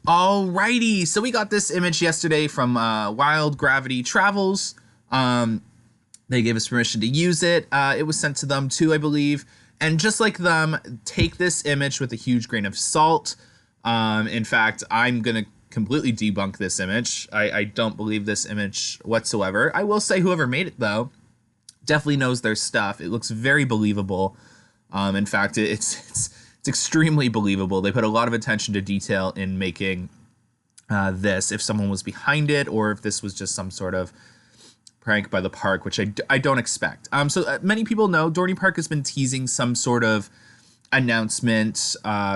Alrighty, so we got this image yesterday from Wild Gravity Travels. They gave us permission to use it. It was sent to them too, I believe. And just like them, take this image with a huge grain of salt. In fact, I'm going to completely debunk this image. I don't believe this image whatsoever. I will say whoever made it, though, definitely knows their stuff. It looks very believable. In fact, it's extremely believable. They put a lot of attention to detail in making this, if someone was behind it or if this was just some sort of prank by the park, which I don't expect. So many people know Dorney Park has been teasing some sort of announcement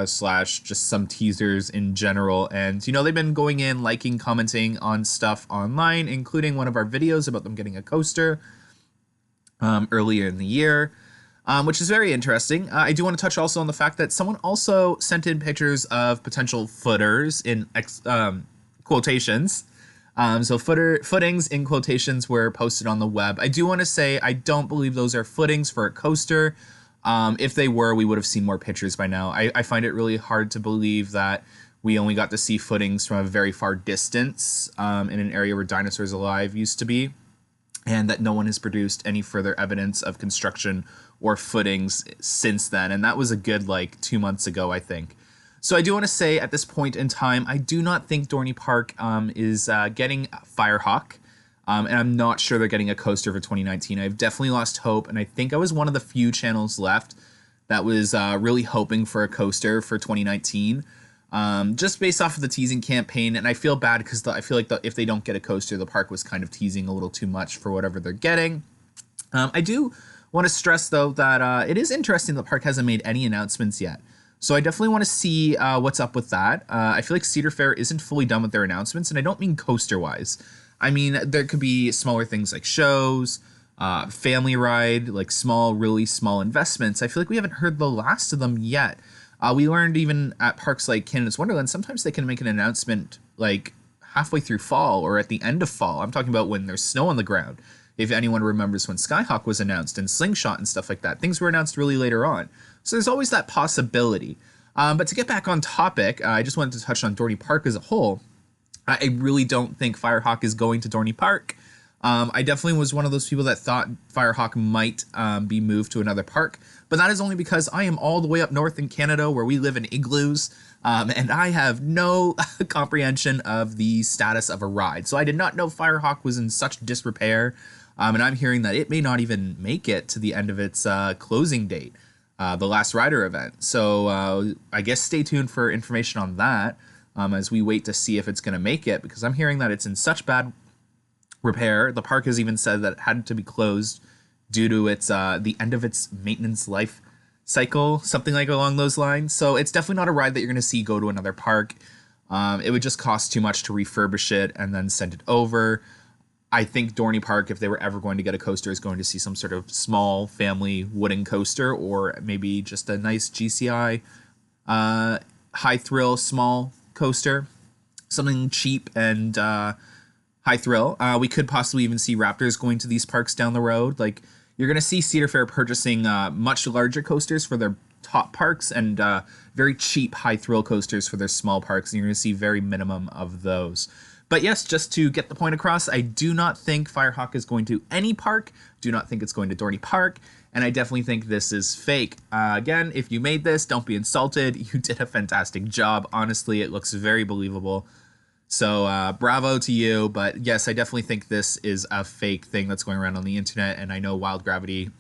slash just some teasers in general. And, you know, they've been going in, liking, commenting on stuff online, including one of our videos about them getting a coaster earlier in the year. Which is very interesting. I do want to touch also on the fact that someone also sent in pictures of potential footers in quotations. So footings in quotations were posted on the web. I do want to say I don't believe those are footings for a coaster. If they were, we would have seen more pictures by now. I find it really hard to believe that we only got to see footings from a very far distance in an area where Dinosaurs Alive used to be, and that no one has produced any further evidence of construction or footings since then. And that was a good, 2 months ago, I think. So I do want to say at this point in time, I do not think Dorney Park is getting Firehawk. And I'm not sure they're getting a coaster for 2019. I've definitely lost hope. And I think I was one of the few channels left that was really hoping for a coaster for 2019. Just based off of the teasing campaign. And I feel bad because I feel like if they don't get a coaster, the park was kind of teasing a little too much for whatever they're getting. I do want to stress, though, that it is interesting the park hasn't made any announcements yet. So I definitely want to see what's up with that. I feel like Cedar Fair isn't fully done with their announcements, and I don't mean coaster-wise. I mean, there could be smaller things like shows, family ride, like really small investments. I feel like we haven't heard the last of them yet. We learned even at parks like Canada's Wonderland, sometimes they can make an announcement like halfway through fall or at the end of fall. I'm talking about when there's snow on the ground. If anyone remembers when Skyhawk was announced and Slingshot and stuff like that, things were announced really later on. So there's always that possibility. But to get back on topic, I just wanted to touch on Dorney Park as a whole. I really don't think Firehawk is going to Dorney Park. I definitely was one of those people that thought Firehawk might be moved to another park, but that is only because I am all the way up north in Canada where we live in igloos, and I have no comprehension of the status of a ride. So I did not know Firehawk was in such disrepair, and I'm hearing that it may not even make it to the end of its closing date, the Last Rider event. So I guess stay tuned for information on that as we wait to see if it's going to make it, because I'm hearing that it's in such bad repair. The park has even said that it had to be closed due to its the end of its maintenance life cycle, something like along those lines. So it's definitely not a ride that you're going to see go to another park. It would just cost too much to refurbish it and then send it over. I think Dorney Park, if they were ever going to get a coaster, is going to see some sort of small family wooden coaster, or maybe just a nice GCI high thrill small coaster, something cheap and high thrill. We could possibly even see Raptors going to these parks down the road. Like, you're going to see Cedar Fair purchasing much larger coasters for their top parks and very cheap high thrill coasters for their small parks. And you're going to see very minimum of those. But yes, just to get the point across, I do not think Firehawk is going to any park. Do not think it's going to Dorney Park. And I definitely think this is fake. Again, if you made this, don't be insulted. You did a fantastic job. Honestly, it looks very believable. So bravo to you. But yes, I definitely think this is a fake thing that's going around on the internet. And I know Wild Gravity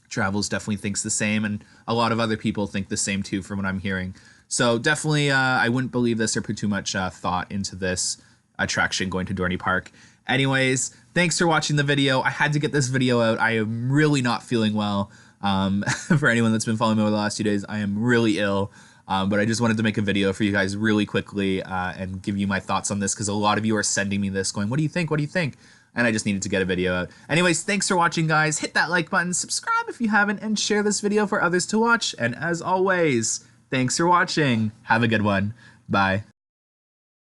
Travels definitely thinks the same. And a lot of other people think the same too from what I'm hearing. So definitely I wouldn't believe this or put too much thought into this attraction going to Dorney Park. Anyways, thanks for watching the video. I had to get this video out. I am really not feeling well. For anyone that's been following me over the last 2 days, I am really ill. But I just wanted to make a video for you guys really quickly and give you my thoughts on this, because a lot of you are sending me this going, what do you think? What do you think? And I just needed to get a video out. Anyways, thanks for watching, guys. Hit that like button, subscribe if you haven't, and share this video for others to watch. And as always, thanks for watching. Have a good one. Bye.